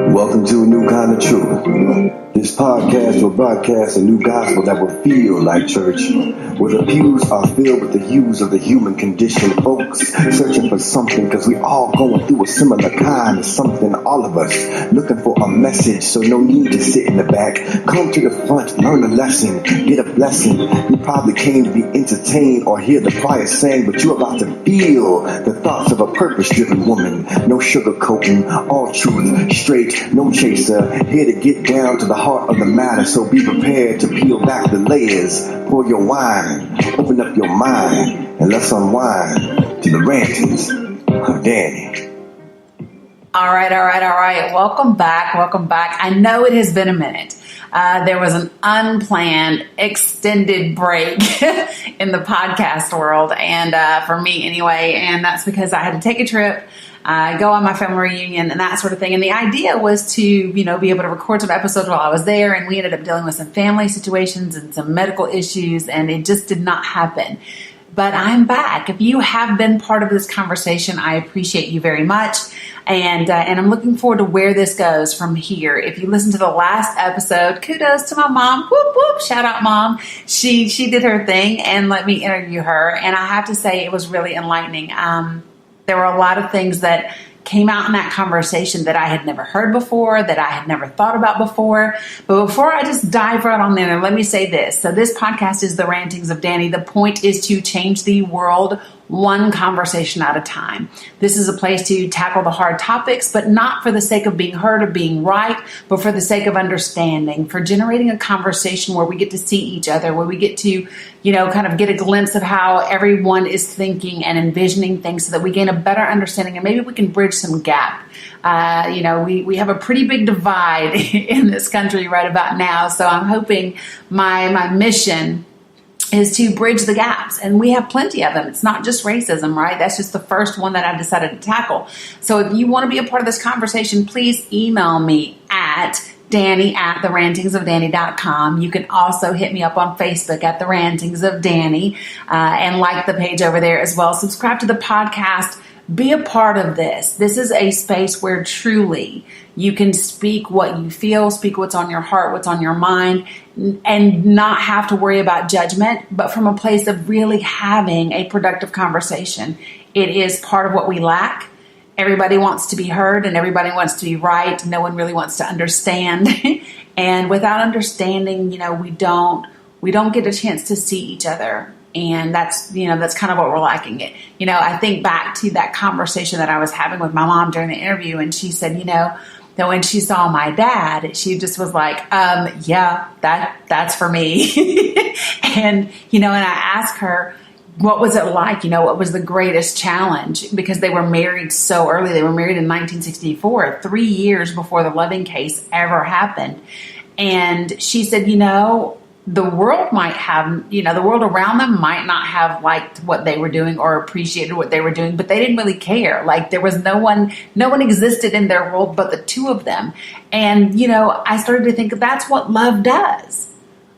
Welcome to a new kind of truth. This podcast will broadcast a new gospel that will feel like church, where the pews are filled with the hues of the human condition. Folks searching for something, because we all going through a similar kind of something, all of us looking for a message, so no need to sit in the back. Come to the front, learn a lesson, get a blessing. You probably came to be entertained or hear the choir sing, but you're about to feel the thoughts of a purpose-driven woman. No sugarcoating, all truth, straight, no chaser, here to get down to the heart of the matter. So be prepared to peel back the layers, pour your wine, open up your mind, and let's unwind to the rantings of Dani. All right. Welcome back. I know it has been a minute. There was an unplanned extended break in the podcast world, and for me anyway, and that's because I had to take a trip, go on my family reunion and that sort of thing. And the idea was to, be able to record some episodes while I was there, and we ended up dealing with some family situations and some medical issues, and it just did not happen. But I'm back. If you have been part of this conversation, I appreciate you very much. And I'm looking forward to where this goes from here. If you listen to the last episode, kudos to my mom. Whoop, whoop. Shout out, Mom. She did her thing and let me interview her. And I have to say it was really enlightening. There were a lot of things that came out in that conversation that I had never heard before, that I had never thought about before. But before I just dive right on there, let me say this. So this podcast is the Rantings of Dani. The point is to change the world one conversation at a time. This is a place to tackle the hard topics, but not for the sake of being heard or being right, but for the sake of understanding, for generating a conversation where we get to see each other, where we get to, kind of get a glimpse of how everyone is thinking and envisioning things so that we gain a better understanding and maybe we can bridge some gap. We have a pretty big divide in this country right about now. So I'm hoping my mission is to bridge the gaps. And we have plenty of them. It's not just racism, right? That's just the first one that I've decided to tackle. So if you want to be a part of this conversation, please email me at Dani@therantingsofdani.com. You can also hit me up on Facebook at The Rantings of Dani and like the page over there as well. Subscribe to the podcast. Be a part of this. This is a space where truly you can speak what you feel, speak what's on your heart, what's on your mind, and not have to worry about judgment, but from a place of really having a productive conversation. It is part of what we lack. Everybody wants to be heard and everybody wants to be right. No one really wants to understand. And without understanding, we don't get a chance to see each other. And that's kind of what we're lacking it. I think back to that conversation that I was having with my mom during the interview, and she said, that when she saw my dad, she just was like, yeah, that's for me. and I asked her, what was it like? What was the greatest challenge? Because they were married so early. They were married in 1964, 3 years before the Loving case ever happened. And she said, the world might have, the world around them might not have liked what they were doing or appreciated what they were doing, but they didn't really care. Like there was no one existed in their world but the two of them. And, I started to think that's what love does.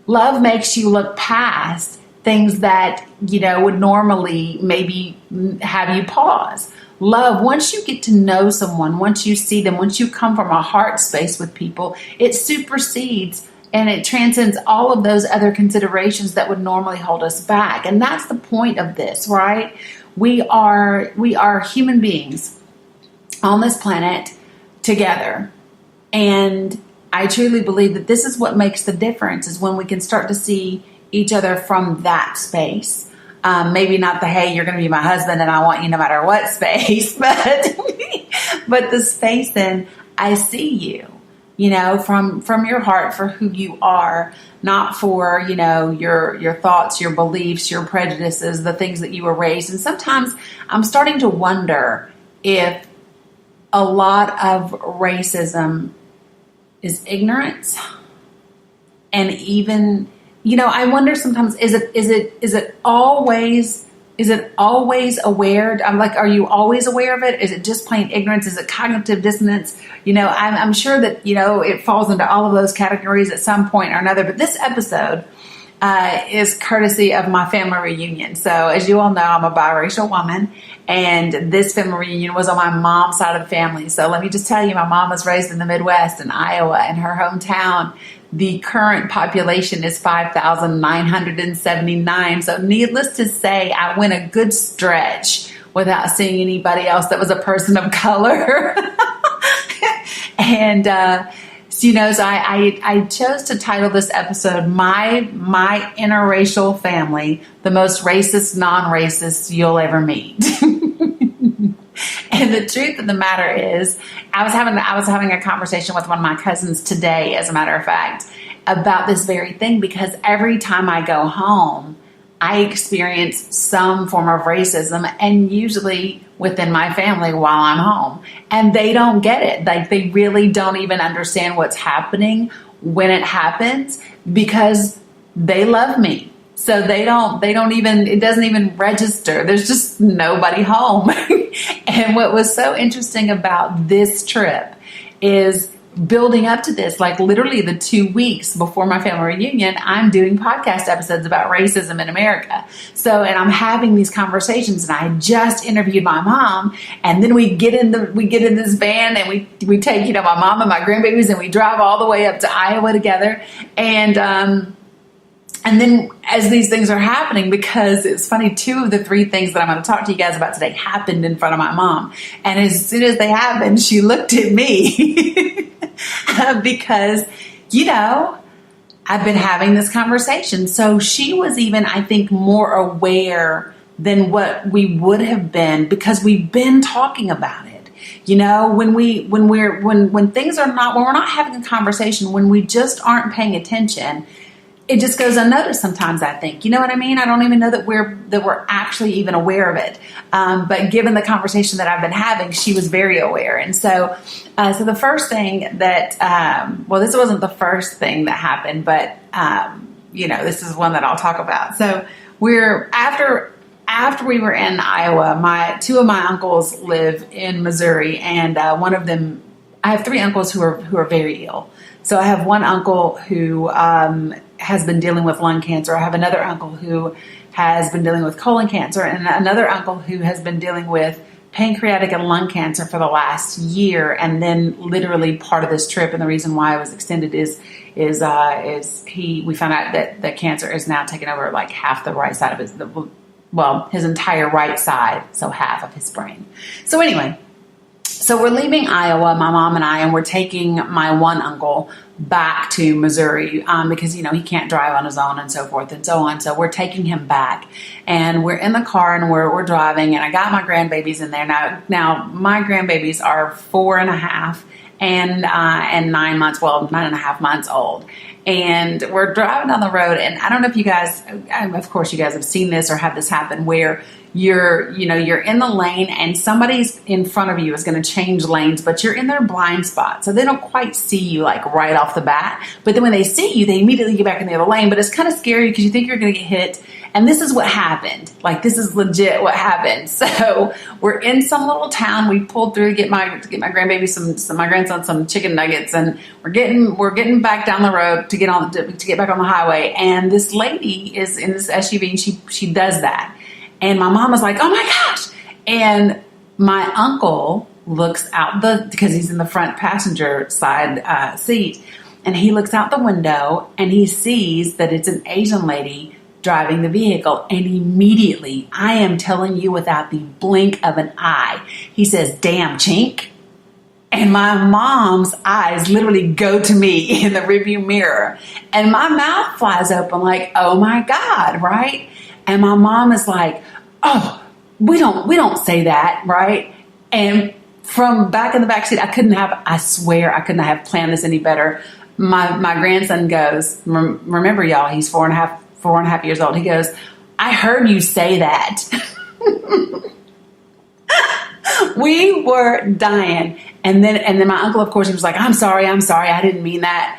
Love makes you look past things that, would normally maybe have you pause. Love, once you get to know someone, once you see them, once you come from a heart space with people, it supersedes and it transcends all of those other considerations that would normally hold us back. And that's the point of this, right? We are human beings on this planet together. And I truly believe that this is what makes the difference, is when we can start to see each other from that space. Maybe not the, hey, you're going to be my husband and I want you no matter what space, but the space in, I see you. From your heart for who you are, not for, your thoughts, your beliefs, your prejudices, the things that you were raised. And sometimes I'm starting to wonder if a lot of racism is ignorance. And even, I wonder sometimes, is it always aware? I'm like, are you always aware of it? Is it just plain ignorance? Is it cognitive dissonance? I'm sure that, it falls into all of those categories at some point or another. But this episode is courtesy of my family reunion. So as you all know, I'm a biracial woman, And this family reunion was on my mom's side of the family. So let me just tell you, my mom was raised in the Midwest in Iowa. In her hometown, the current population is 5,979. So needless to say, I went a good stretch without seeing anybody else that was a person of color. And, so I chose to title this episode, My Interracial Family, the most racist, non-racist you'll ever meet. And the truth of the matter is, I was having a conversation with one of my cousins today, as a matter of fact, about this very thing, because every time I go home, I experience some form of racism, and usually within my family while I'm home. And they don't get it. Like, they really don't even understand what's happening when it happens, because they love me. So they don't even, it doesn't even register. There's just nobody home. And what was so interesting about this trip is, building up to this, like literally the 2 weeks before my family reunion, I'm doing podcast episodes about racism in America. So, and I'm having these conversations, and I just interviewed my mom, and then we get in this van, and we take, my mom and my grandbabies, and we drive all the way up to Iowa together. And then as these things are happening, because it's funny, 2 of the 3 things that I'm going to talk to you guys about today happened in front of my mom. And as soon as they happened, she looked at me because, I've been having this conversation. So she was even, I think, more aware than what we would have been, because we've been talking about it. When things are not, when we're not having a conversation, when we just aren't paying attention, it just goes unnoticed sometimes, I think. You know what I mean? I don't even know that we're actually even aware of it. But given the conversation that I've been having, she was very aware. And so the first thing that, this wasn't the first thing that happened, but, this is one that I'll talk about. So after we were in Iowa, 2 of my uncles live in Missouri, and one of them, I have 3 uncles who are very ill. So I have one uncle who has been dealing with lung cancer. I have another uncle who has been dealing with colon cancer, and another uncle who has been dealing with pancreatic and lung cancer for the last year. And then literally part of this trip, and the reason why it was extended we found out that cancer is now taking over like half the right side of his entire right side, so half of his brain. So anyway, so we're leaving Iowa, my mom and I, and we're taking my one uncle back to Missouri because, he can't drive on his own and so forth and so on. So we're taking him back, and we're in the car, and we're driving, and I got my grandbabies in there. Now my grandbabies are 4.5 and 9 months, 9.5 months old. And we're driving down the road, and I don't know if you guys, of course you guys have seen this or have this happen, where you're in the lane and somebody's in front of you is going to change lanes, but you're in their blind spot. So they don't quite see you like right off the bat. But then when they see you, they immediately get back in the other lane. But it's kind of scary because you think you're going to get hit. And this is what happened. Like, this is legit what happened. So we're in some little town. We pulled through to get my grandbaby my grandson some chicken nuggets, and we're getting back down the road to get back on the highway. And this lady is in this SUV, and she does that. And my mom was like, "Oh my gosh!" And my uncle looks out because he's in the front passenger side seat, and he looks out the window and he sees that it's an Asian lady driving the vehicle. And immediately, I am telling you, without the blink of an eye, he says, "Damn chink." And my mom's eyes literally go to me in the rearview mirror, and my mouth flies open like, "Oh my God," right? And my mom is like, "Oh, we don't say that," right? And from back in the back seat, I swear I couldn't have planned this any better. My grandson goes, remember y'all, he's 4.5 years old. He goes, "I heard you say that." We were dying. And then my uncle, of course, he was like, I'm sorry, I didn't mean that.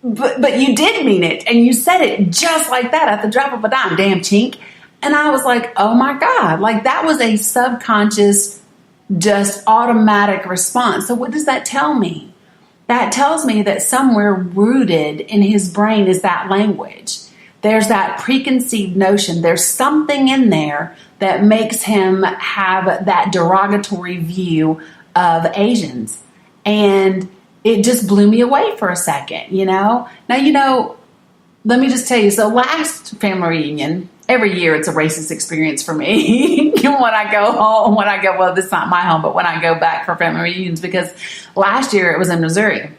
But you did mean it, and you said it just like that at the drop of a dime, "Damn chink." And I was like, oh my God, like that was a subconscious, just automatic response. So what does that tell me? That tells me that somewhere rooted in his brain is that language. there's that preconceived notion. There's something in there that makes him have that derogatory view of Asians. And it just blew me away for a second, Now, let me just tell you. So last family reunion, every year it's a racist experience for me when I go home, well, this is not my home, but when I go back for family reunions, because last year it was in Missouri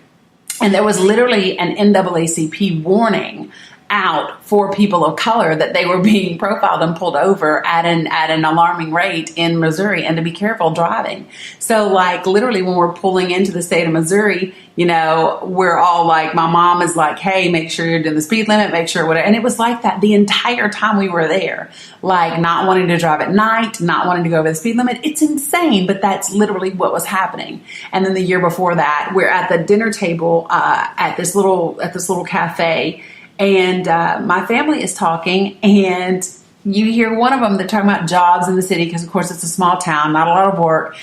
and there was literally an NAACP warning out for people of color that they were being profiled and pulled over at an alarming rate in Missouri, and to be careful driving. So like literally when we're pulling into the state of Missouri, we're all like, my mom is like, hey, make sure you're doing the speed limit, make sure whatever. And it was like that the entire time we were there, like not wanting to drive at night, not wanting to go over the speed limit. It's insane, but that's literally what was happening. And then the year before that, we're at the dinner table at this little cafe. And my family is talking, and you hear one of them, they're talking about jobs in the city because, of course, it's a small town, not a lot of work.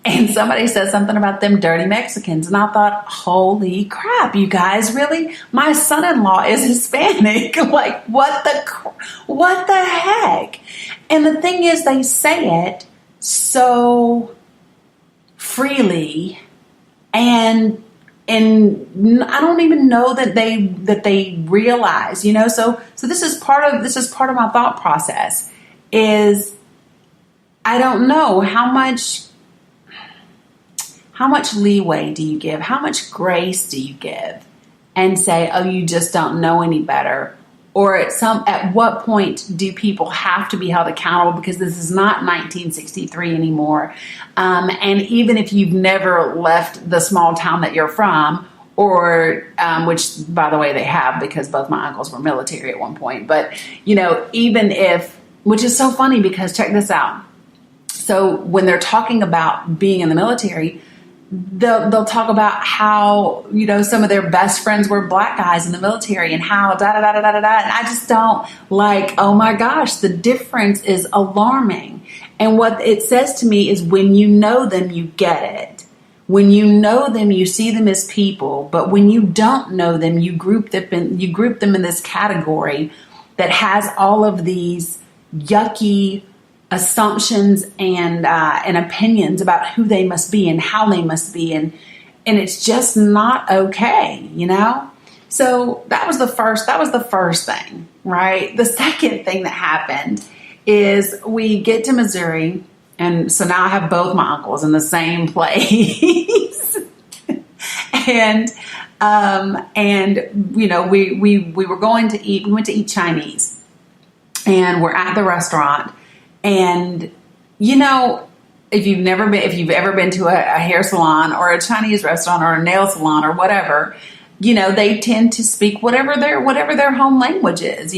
And somebody says something about them dirty Mexicans. And I thought, holy crap, you guys, really? My son-in-law is Hispanic. Like, what the heck? And the thing is, they say it so freely, and I don't even know that they realize, so this is part of my thought process is I don't know how much leeway do you give? How much grace do you give and say, oh, you just don't know any better? Or at what point do people have to be held accountable? Because this is not 1963 anymore. And even if you've never left the small town that you're from, or which, by the way, they have, because both my uncles were military at one point. But, even if, which is so funny because check this out. So when they're talking about being in the military, they'll talk about how, some of their best friends were black guys in the military and how da-da-da-da-da-da. And I just don't oh my gosh, the difference is alarming. And what it says to me is when you know them, you get it. When you know them, you see them as people. But when you don't know them, you group them in this category that has all of these yucky assumptions and opinions about who they must be and how they must be, and it's just not okay, So that was the first thing, right? The second thing that happened is we get to Missouri, and so now I have both my uncles in the same place, and we were going to eat. We went to eat Chinese, and we're at the restaurant. And, if you've ever been to a hair salon or a Chinese restaurant or a nail salon or whatever, they tend to speak whatever their home language is,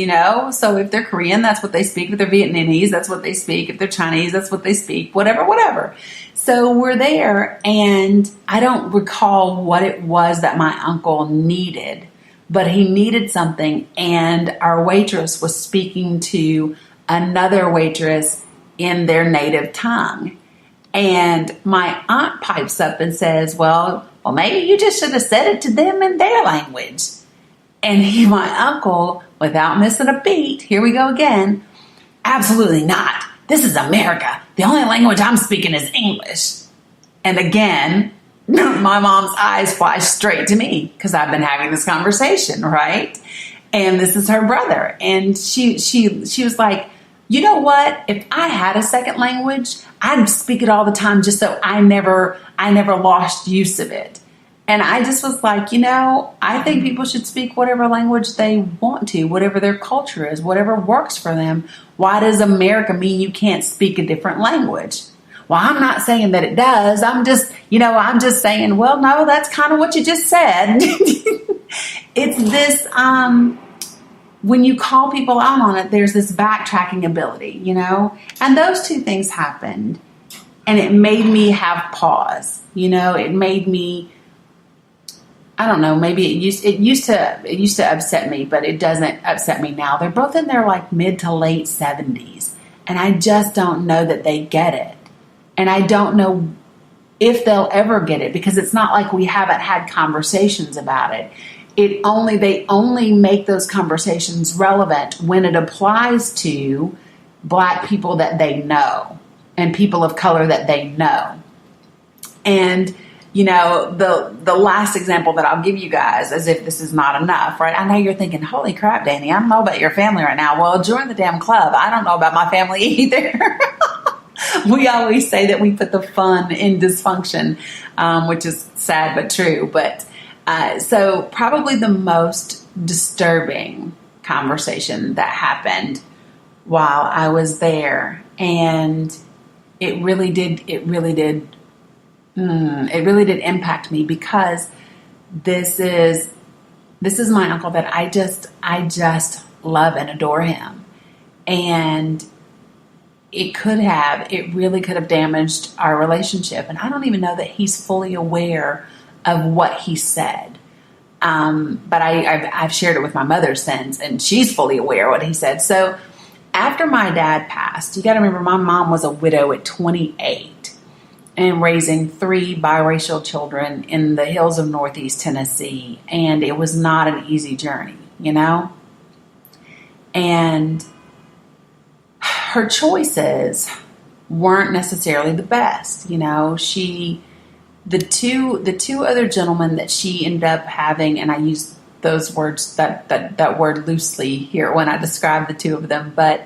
So if they're Korean, that's what they speak. If they're Vietnamese, that's what they speak. If they're Chinese, that's what they speak, whatever. So we're there, and I don't recall what it was that my uncle needed, but he needed something, and our waitress was speaking to another waitress in their native tongue. And my aunt pipes up and says, well, maybe you just should have said it to them in their language. And my uncle, without missing a beat, here we go again, absolutely not. This is America. The only language I'm speaking is English. And again, my mom's eyes flash straight to me because I've been having this conversation, right? And this is her brother. And she was like, you know what? If I had a second language, I'd speak it all the time just so I never lost use of it. And I just was like, I think people should speak whatever language they want to, whatever their culture is, whatever works for them. Why does America mean you can't speak a different language? Well, I'm not saying that it does. I'm just saying, well, no, that's kind of what you just said. It's this, when you call people out on it, there's this backtracking ability, and those two things happened, and it made me have pause. It made me, I don't know, maybe it used to upset me, but it doesn't upset me now. They're both in their like mid to late 70s, and I just don't know that they get it, and I don't know if they'll ever get it, because it's not like we haven't had conversations about it. they only make those conversations relevant when it applies to Black people that they know and people of color that they know. And the last example that I'll give you guys, as if this is not enough, right? I know you're thinking, holy crap, Dani, I don't know about your family right now. Well, join the damn club. I don't know about my family either. We always say that we put the fun in dysfunction, which is sad but true. But so probably the most disturbing conversation that happened while I was there, and it really did impact me, because this is my uncle that I just love and adore him. And it really could have damaged our relationship. And I don't even know that he's fully aware of what he said. But I've shared it with my mother since, and she's fully aware of what he said. So after my dad passed, you got to remember, my mom was a widow at 28 and raising 3 biracial children in the hills of Northeast Tennessee. And it was not an easy journey, and her choices weren't necessarily the best. The two other gentlemen that she ended up having, and I use those words, that word loosely here when I describe the two of them, but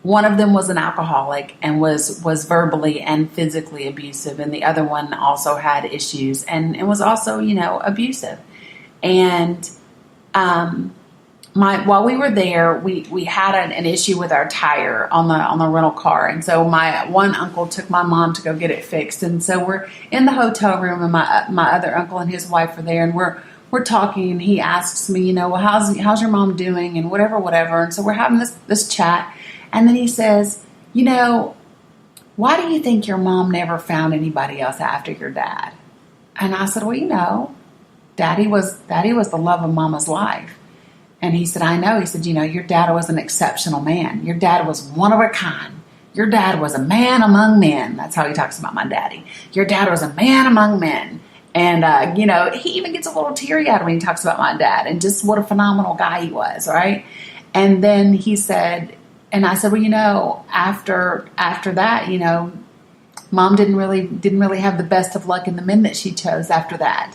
one of them was an alcoholic and was verbally and physically abusive, and the other one also had issues and was also, abusive. And while we were there, we had an issue with our tire on the rental car, and so my one uncle took my mom to go get it fixed. And so we're in the hotel room, and my other uncle and his wife are there, and we're talking, and he asks me, well, how's your mom doing, and whatever. And so we're having this chat, and then he says, why do you think your mom never found anybody else after your dad? And I said, well, Daddy was the love of Mama's life. And he said, I know. He said, your dad was an exceptional man. Your dad was one of a kind. Your dad was a man among men. That's how he talks about my daddy. Your dad was a man among men. And, he even gets a little teary-eyed when he talks about my dad and just what a phenomenal guy he was, right? And then he said, and I said, well, after that, Mom didn't really have the best of luck in the men that she chose after that.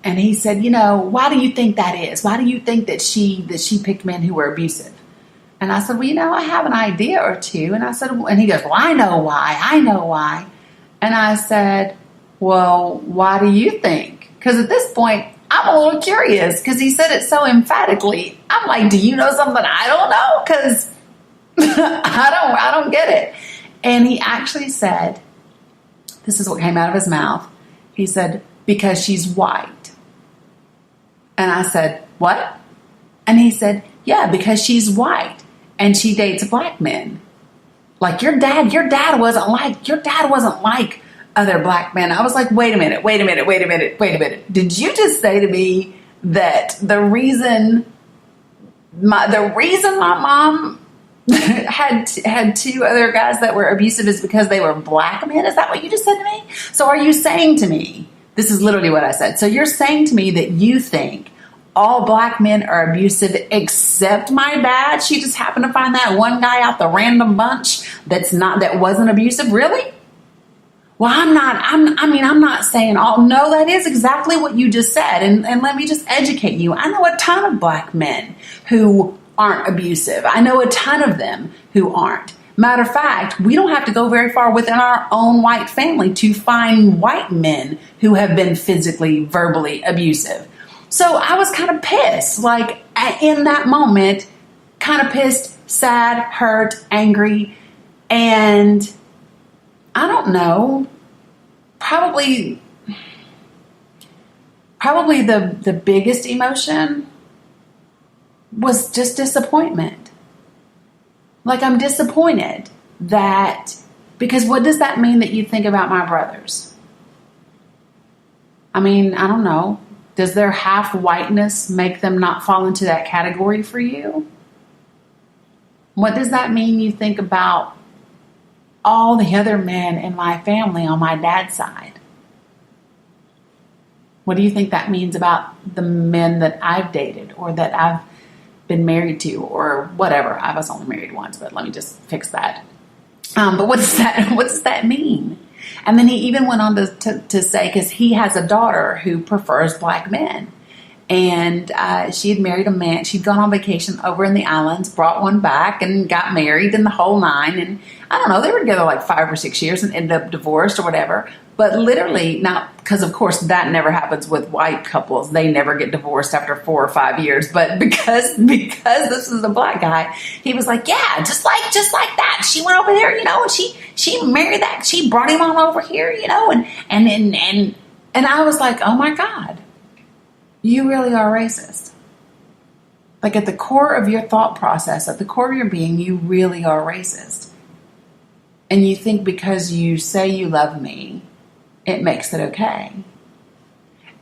And he said, why do you think that is? Why do you think that she picked men who were abusive? And I said, well, I have an idea or two. And I said, and he goes, well, I know why. And I said, well, why do you think? Because at this point, I'm a little curious, because he said it so emphatically. I'm like, do you know something I don't know? Because I don't get it. And he actually said, this is what came out of his mouth. He said, because she's white. And I said, what? And he said, yeah, because she's white and she dates Black men. Like your dad wasn't like other Black men. I was like, wait a minute. Did you just say to me that the reason my mom had 2 other guys that were abusive is because they were Black men? Is that what you just said to me? So are you saying to me, this is literally what I said. So you're saying to me that you think all Black men are abusive except my dad? She just happened to find that one guy out the random bunch that wasn't abusive? Really? Well, I'm not saying all. No, that is exactly what you just said. And let me just educate you. I know a ton of Black men who aren't abusive. I know a ton of them who aren't. Matter of fact, we don't have to go very far within our own white family to find white men who have been physically, verbally abusive. So I was kind of pissed, like in that moment, kind of pissed, sad, hurt, angry, and I don't know, probably the biggest emotion was just disappointment. Like, I'm disappointed because what does that mean that you think about my brothers? I mean, I don't know. Does their half whiteness make them not fall into that category for you? What does that mean you think about all the other men in my family on my dad's side? What do you think that means about the men that I've dated or that I've been married to or whatever? I was only married once, but let me just fix that. But what does that mean? And then he even went on to say, because he has a daughter who prefers black men. And she had married a man. She'd gone on vacation over in the islands, brought one back, and got married and the whole nine. And I don't know, they were together like 5 or 6 years and ended up divorced or whatever. But literally, not because of course that never happens with white couples. They never get divorced after 4 or 5 years. But because this is a black guy, he was like, yeah, just like that. She went over there, and she married that. She brought him on over here, and I was like, oh my God. You really are racist. Like at the core of your thought process, at the core of your being, you really are racist. And you think because you say you love me, it makes it okay.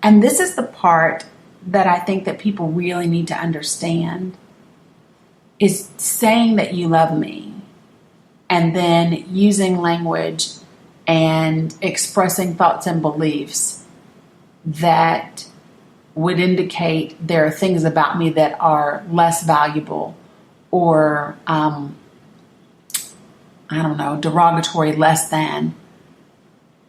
And this is the part that I think that people really need to understand, is saying that you love me and then using language and expressing thoughts and beliefs that would indicate there are things about me that are less valuable or, derogatory, less than.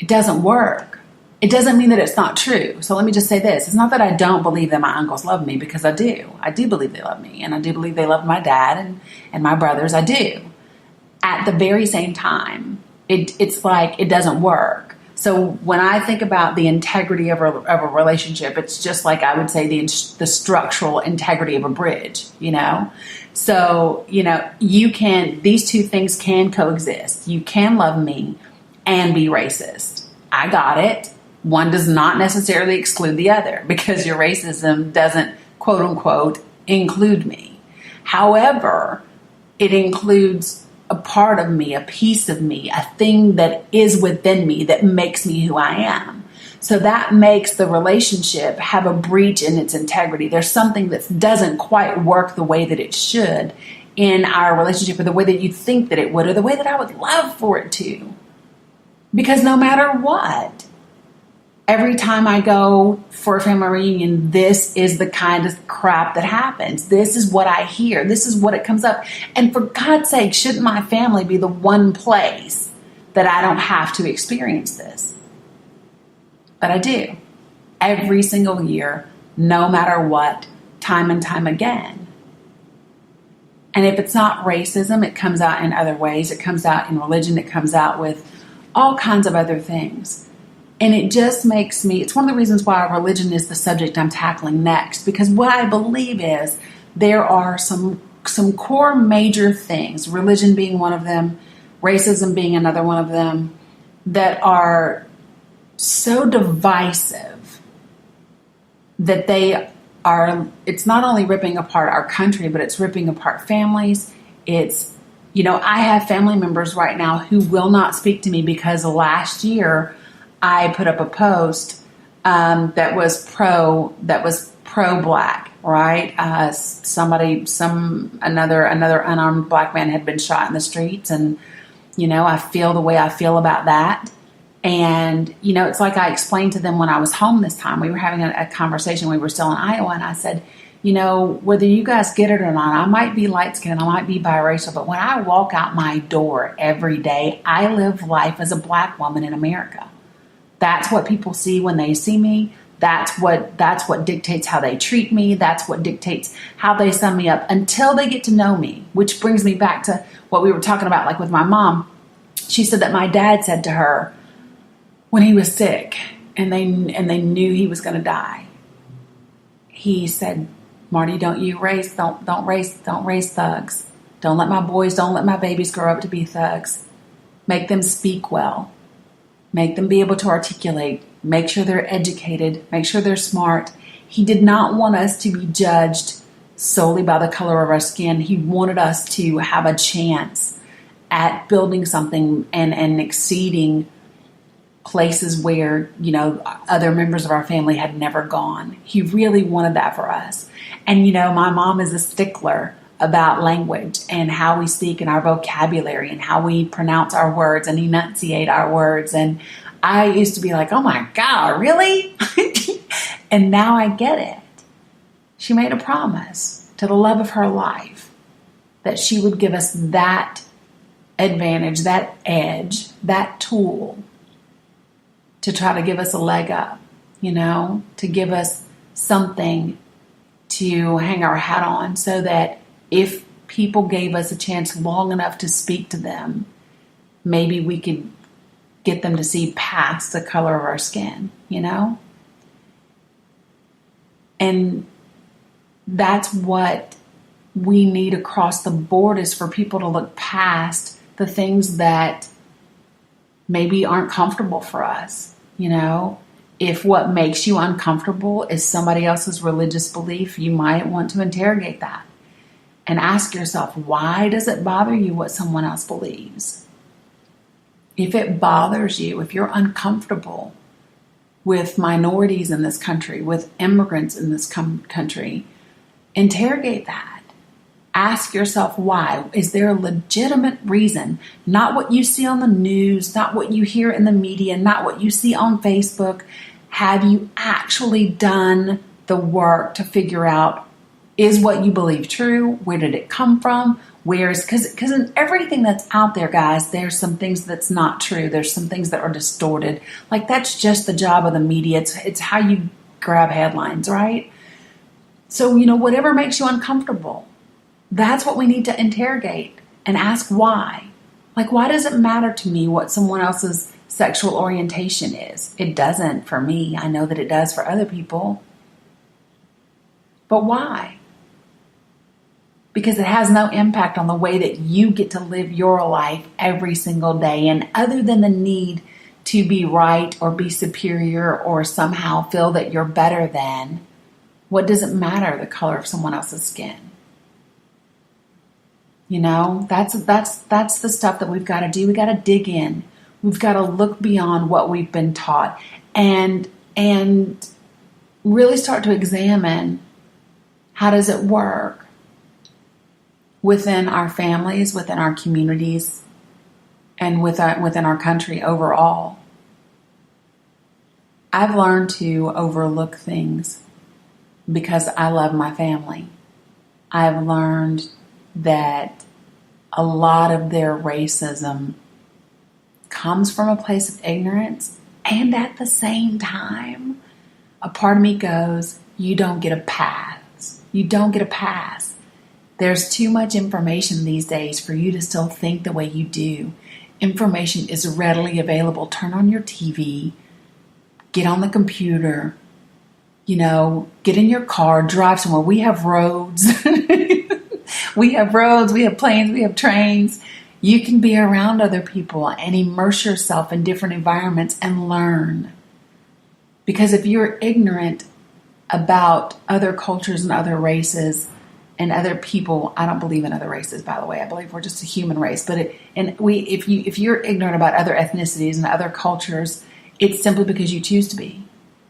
It doesn't work. It doesn't mean that it's not true. So let me just say this. It's not that I don't believe that my uncles love me, because I do. I do believe they love me, and I do believe they love my dad and my brothers. I do. At the very same time, it's like it doesn't work. So when I think about the integrity of a relationship, it's just like I would say the structural integrity of a bridge, So, these two things can coexist. You can love me and be racist. I got it. One does not necessarily exclude the other, because your racism doesn't, quote unquote, include me. However, it includes a part of me, a piece of me, a thing that is within me that makes me who I am. So that makes the relationship have a breach in its integrity. There's something that doesn't quite work the way that it should in our relationship, or the way that you think that it would, or the way that I would love for it to. Because no matter what, every time I go for a family reunion, this is the kind of crap that happens. This is what I hear. This is what it comes up. And for God's sake, shouldn't my family be the one place that I don't have to experience this? But I do. Every single year, no matter what, time and time again. And if it's not racism, it comes out in other ways. It comes out in religion. It comes out with all kinds of other things. And it just makes me, it's one of the reasons why religion is the subject I'm tackling next. Because what I believe is there are some core major things, religion being one of them, racism being another one of them, that are so divisive that it's not only ripping apart our country, but it's ripping apart families. I have family members right now who will not speak to me because last year I put up a post that was pro black, right? Another unarmed black man had been shot in the streets, and I feel the way I feel about that. And it's like I explained to them when I was home this time. We were having a conversation. We were still in Iowa, and I said, whether you guys get it or not, I might be light-skinned, I might be biracial, but when I walk out my door every day, I live life as a black woman in America. That's what people see when they see me. That's what dictates how they treat me. That's what dictates how they sum me up until they get to know me, which brings me back to what we were talking about, like with my mom. She said that my dad said to her when he was sick and they knew he was going to die, he said, Marty, don't raise thugs. Don't let my babies grow up to be thugs. Make them speak well. Make them be able to articulate. Make sure they're educated. Make sure they're smart. He did not want us to be judged solely by the color of our skin. He wanted us to have a chance at building something and exceeding places where, other members of our family had never gone. He really wanted that for us. And, my mom is a stickler about language and how we speak and our vocabulary and how we pronounce our words and enunciate our words. And I used to be like, oh my God, really? And now I get it. She made a promise to the love of her life that she would give us that advantage, that edge, that tool to try to give us a leg up, to give us something to hang our hat on, so that if people gave us a chance long enough to speak to them, maybe we could get them to see past the color of our skin, And that's what we need across the board, is for people to look past the things that maybe aren't comfortable for us. If what makes you uncomfortable is somebody else's religious belief, you might want to interrogate that and ask yourself, why does it bother you what someone else believes? If it bothers you, if you're uncomfortable with minorities in this country, with immigrants in this country, interrogate that. Ask yourself why. Is there a legitimate reason? Not what you see on the news, not what you hear in the media, not what you see on Facebook. Have you actually done the work to figure out, is what you believe true? Where did it come from? Because in everything that's out there, guys, there's some things that's not true. There's some things that are distorted. Like, that's just the job of the media. It's how you grab headlines, right? So, whatever makes you uncomfortable, that's what we need to interrogate and ask why. Like, why does it matter to me what someone else's sexual orientation is? It doesn't for me. I know that it does for other people. But why? Because it has no impact on the way that you get to live your life every single day. And other than the need to be right or be superior or somehow feel that you're better than, what does it matter the color of someone else's skin? That's the stuff that we've got to do. We got to dig in. We've got to look beyond what we've been taught and really start to examine, how does it work within our families, within our communities, and within our country overall. I've learned to overlook things because I love my family. I've learned that a lot of their racism comes from a place of ignorance, and at the same time, a part of me goes, you don't get a pass. You don't get a pass. There's too much information these days for you to still think the way you do. Information is readily available. Turn on your TV, get on the computer, get in your car, drive somewhere. We have roads. We have roads, we have planes, we have trains. You can be around other people and immerse yourself in different environments and learn. Because if you're ignorant about other cultures and other races and other people, I don't believe in other races, by the way. I believe we're just a human race. But if you're ignorant about other ethnicities and other cultures, it's simply because you choose to be.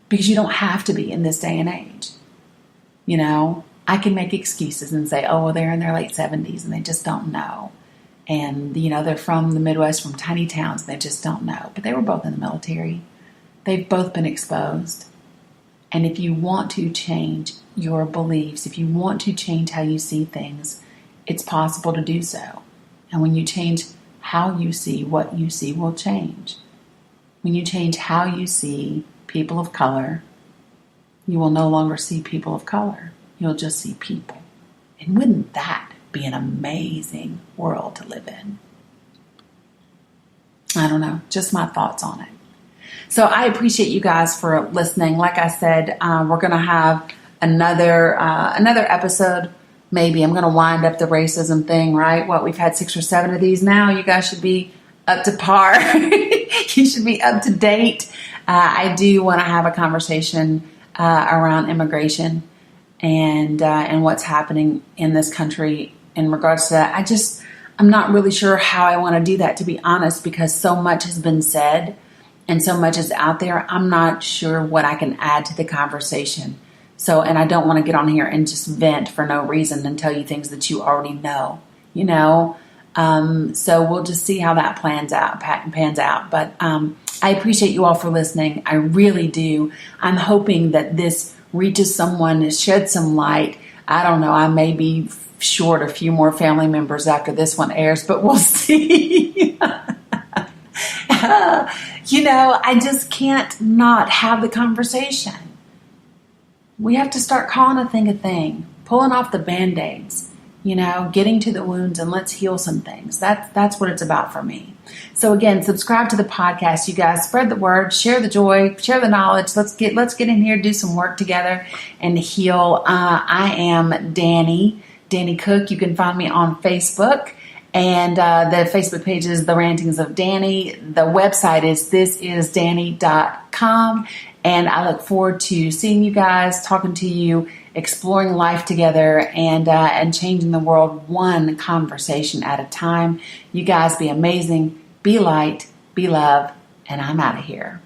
Because you don't have to be in this day and age. I can make excuses and say, oh, well, they're in their late 70s and they just don't know. And, they're from the Midwest, from tiny towns, and they just don't know. But they were both in the military. They've both been exposed. And if you want to change your beliefs, if you want to change how you see things, it's possible to do so. And when you change how you see, what you see will change. When you change how you see people of color, you will no longer see people of color. You'll just see people. And wouldn't that be an amazing world to live in? I don't know, just my thoughts on it. So I appreciate you guys for listening. Like I said, we're going to have another episode. Maybe I'm going to wind up the racism thing, right? We've had 6 or 7 of these now. You guys should be up to par. You should be up to date. I do want to have a conversation around immigration and what's happening in this country in regards to that. I'm not really sure how I want to do that, to be honest, because so much has been said and so much is out there. I'm not sure what I can add to the conversation. So, and I don't want to get on here and just vent for no reason and tell you things that you already know, So we'll just see how that pans out. But I appreciate you all for listening. I really do. I'm hoping that this reaches someone, sheds some light. I don't know. I may be short a few more family members after this one airs, but we'll see. I just can't not have the conversation. We have to start calling a thing, pulling off the Band-Aids, getting to the wounds, and let's heal some things. That's what it's about for me. So again, subscribe to the podcast, you guys. Spread the word, share the joy, share the knowledge. Let's get in here, do some work together, and heal. I am Dani Cook. You can find me on Facebook. And the Facebook page is The Rantings of Dani. The website is thisisdani.com. And I look forward to seeing you guys, talking to you, exploring life together, and changing the world one conversation at a time. You guys be amazing, be light, be love, and I'm out of here.